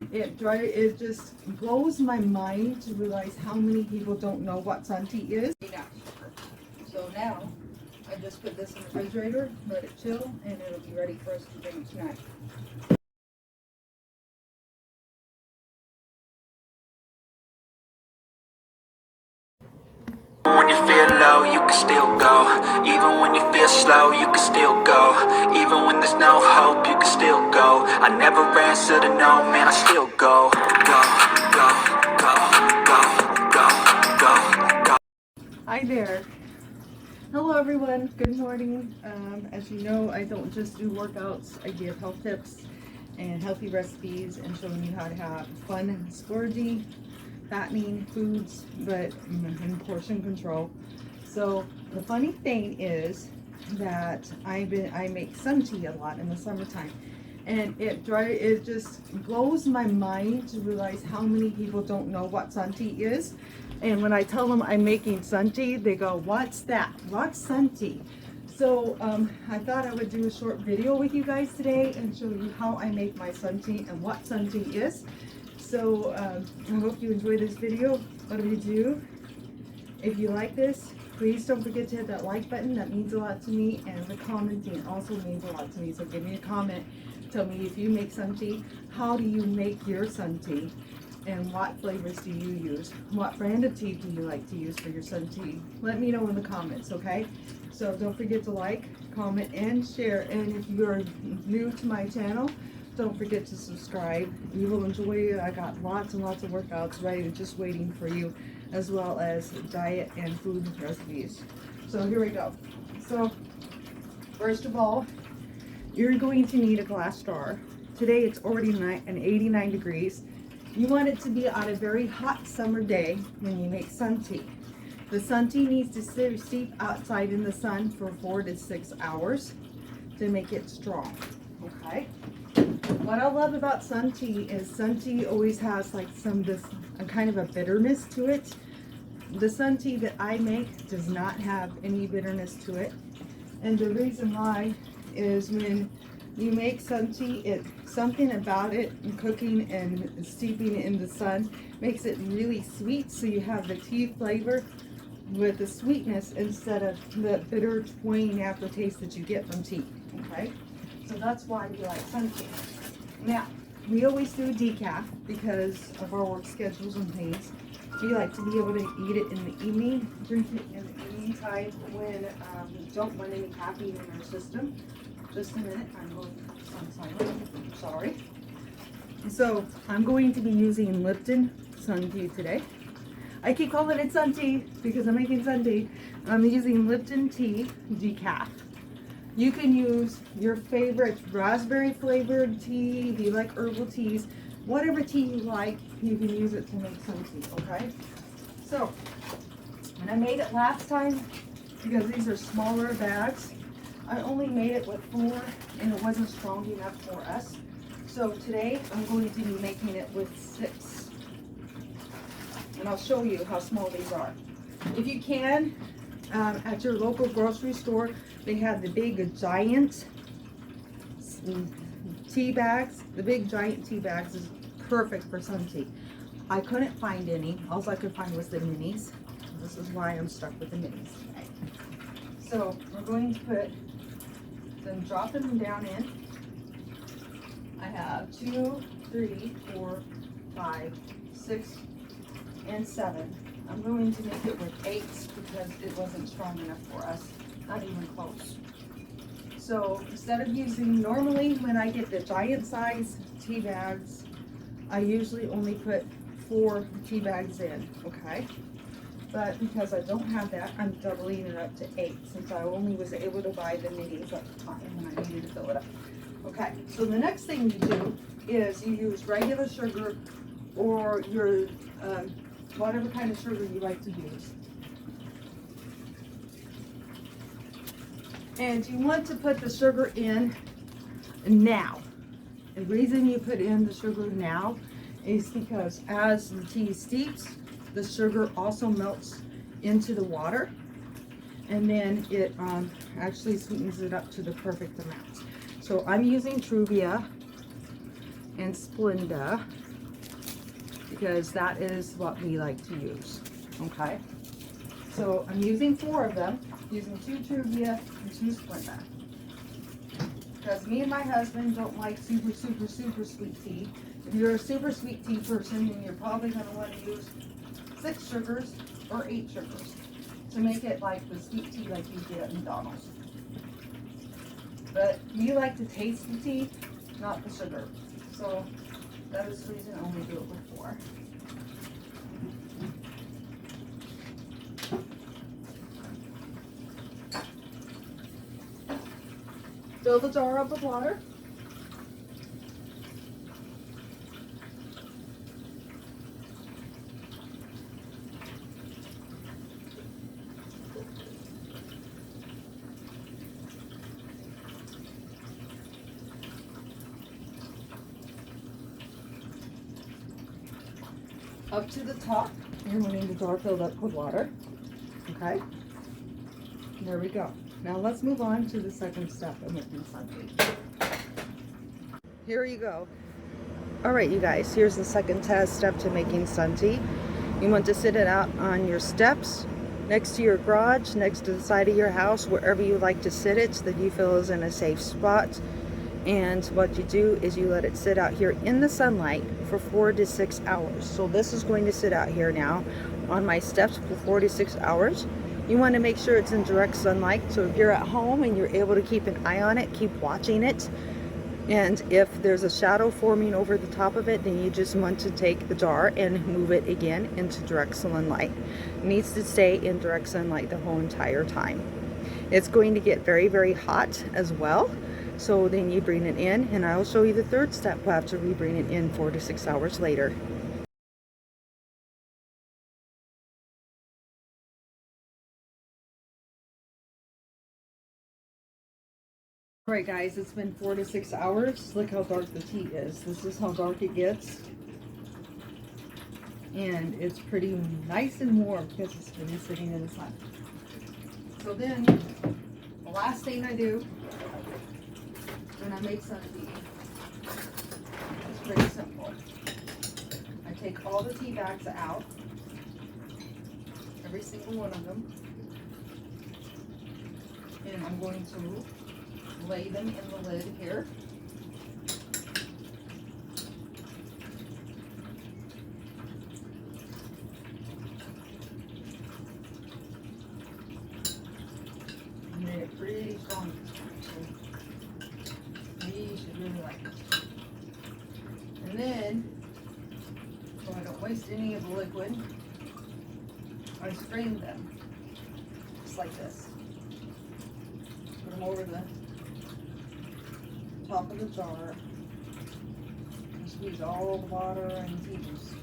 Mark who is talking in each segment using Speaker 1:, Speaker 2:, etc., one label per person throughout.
Speaker 1: It just blows my mind to realize how many people don't know what suntea is. So now I just put this in the refrigerator, let it chill, and it'll be ready for us to drink tonight.
Speaker 2: When you feel low, you can still go. Even when you feel slow, you can still go. Even when there's no hope, you can still go. I never answer to no, man, I still go. Go, go, go, go, go, go, go.
Speaker 1: Hi there. Hello everyone, good morning. As you know, I don't just do workouts, I give health tips and healthy recipes and showing you how to have fun, splurgy, fattening foods, but in portion control. So the funny thing is that I make suntea a lot in the summertime, and it just blows my mind to realize how many people don't know what suntea is. And when I tell them I'm making suntea, they go, "What's that? What's suntea?" So I thought I would do a short video with you guys today and show you how I make my suntea and what suntea is. So I hope you enjoy this video. Whatever you do, if you like this, please don't forget to hit that like button. That means a lot to me, and the commenting also means a lot to me. So give me a comment. Tell me if you make suntea, how do you make your suntea, and what flavors do you use? What brand of tea do you like to use for your suntea? Let me know in the comments, okay? So don't forget to like, comment, and share. And if you're new to my channel, don't forget to subscribe. You will enjoy it. I got lots and lots of workouts ready, just waiting for you, as well as diet and food recipes. So here we go. So first of all, you're going to need a glass jar. Today it's already 89 degrees. You want it to be on a very hot summer day when you make suntea. The suntea needs to steep outside in the sun for 4 to 6 hours to make it strong, okay? What I love about suntea is suntea always has like a kind of a bitterness to it. The suntea that I make does not have any bitterness to it. And the reason why is when you make suntea, something about it, cooking and steeping it in the sun, makes it really sweet. So you have the tea flavor with the sweetness instead of the bitter twang aftertaste that you get from tea, okay? So that's why we like suntea. Now, we always do decaf because of our work schedules and things. We like to be able to eat it in the evening, drink it in the evening time when we don't want any caffeine in our system. Just a minute, I'm going to put this on silent. Sorry. So I'm going to be using Lipton suntea today. I keep calling it suntea because I'm making suntea. I'm using Lipton tea decaf. You can use your favorite raspberry flavored tea, if you like herbal teas, whatever tea you like, you can use it to make suntea, okay? So, when I made it last time, because these are smaller bags, I only made it with 4 and it wasn't strong enough for us. So today, I'm going to be making it with 6. And I'll show you how small these are. If you can, at your local grocery store, they have the big giant tea bags. The big giant tea bags is perfect for suntea. I couldn't find any. All I could find was the minis. This is why I'm stuck with the minis today. So we're going to put them, dropping them down in. I have 2, 3, 4, 5, 6, and 7. I'm going to make it with 8 because it wasn't strong enough for us, not even close. So instead of using, normally when I get the giant size tea bags, I usually only put 4 tea bags in, okay? But because I don't have that, I'm doubling it up to 8 since I only was able to buy the minis at the time when I needed to fill it up. Okay, so the next thing you do is you use regular sugar or your whatever kind of sugar you like to use. And you want to put the sugar in now. The reason you put in the sugar now is because as the tea steeps, the sugar also melts into the water, and then it actually sweetens it up to the perfect amount. So I'm using Truvia and Splenda because that is what we like to use. Okay, so I'm using 4 of them, using 2 Truvia and 2 Splenda. Because me and my husband don't like super sweet tea. If you're a super sweet tea person, then you're probably going to want to use 6 sugars or 8 sugars to make it like the sweet tea like you get at McDonald's. But we like to taste the tea, not the sugar. So that is the reason I only do it with 4. Fill the jar up with water. Up to the top, you're wanting the jar filled up with water. Okay, there we go. Now let's move on to the second step of making sun tea. Here you go. All right, you guys, here's the second step to making sun tea. You want to sit it out on your steps, next to your garage, next to the side of your house, wherever you like to sit it, so that you feel is in a safe spot. And what you do is you let it sit out here in the sunlight for 4 to 6 hours. So this is going to sit out here now on my steps for 4 to 6 hours. You want to make sure it's in direct sunlight. So if you're at home and you're able to keep an eye on it, keep watching it. And if there's a shadow forming over the top of it, then you just want to take the jar and move it again into direct sunlight. It needs to stay in direct sunlight the whole entire time. It's going to get very hot as well. So then you bring it in, and I'll show you the third step after we bring it in 4 to 6 hours later. Alright guys, it's been 4 to 6 hours. Look how dark the tea is. This is how dark it gets. And it's pretty nice and warm because it's been sitting in the sun. So then, the last thing I do when I make sun tea, it's pretty simple. I take all the tea bags out, every single one of them, and I'm going to lay them in the lid here. I made it pretty strong this time, so you should really like it. And then, so I don't waste any of the liquid, I strain them, just like this. Put them over the top of the jar and squeeze all the water and tea juice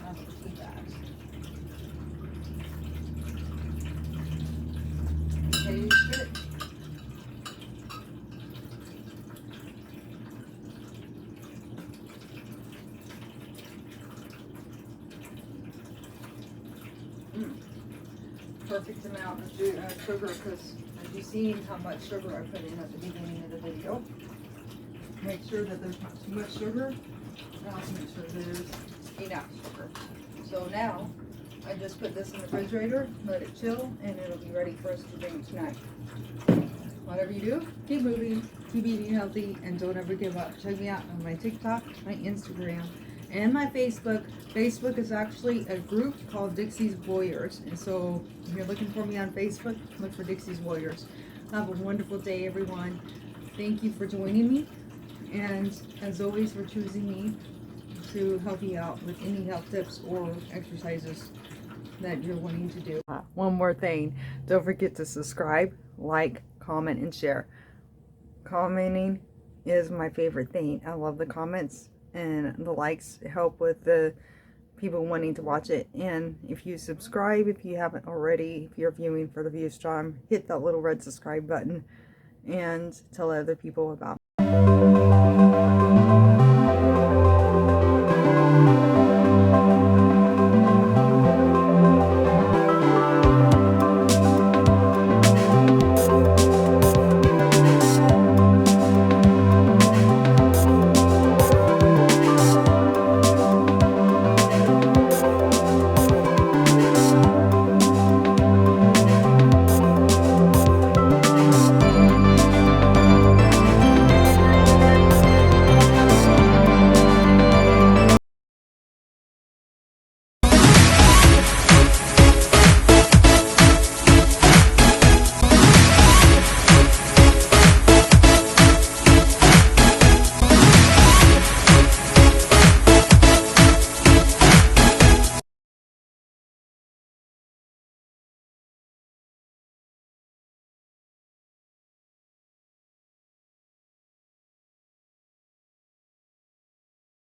Speaker 1: out of the tea bags. Taste it. Perfect amount of sugar, because as you've seen how much sugar I put in at the beginning of the video. Make sure that there's not too much sugar, and also make sure there's enough sugar. So now, I just put this in the refrigerator, let it chill, and it'll be ready for us to drink tonight. Whatever you do, keep moving, keep eating healthy, and don't ever give up. Check me out on my TikTok, my Instagram, and my Facebook. Facebook is actually a group called Dixie's Warriors, and so if you're looking for me on Facebook, look for Dixie's Warriors. Have a wonderful day, everyone. Thank you for joining me, and as always, for choosing me to help you out with any health tips or exercises that you're wanting to do. One more thing, don't forget to subscribe, like, comment, and share. Commenting is my favorite thing. I love the comments, and the likes help with the people wanting to watch it. And if you subscribe, if you haven't already, if you're viewing for the view stream, hit that little red subscribe button and tell other people about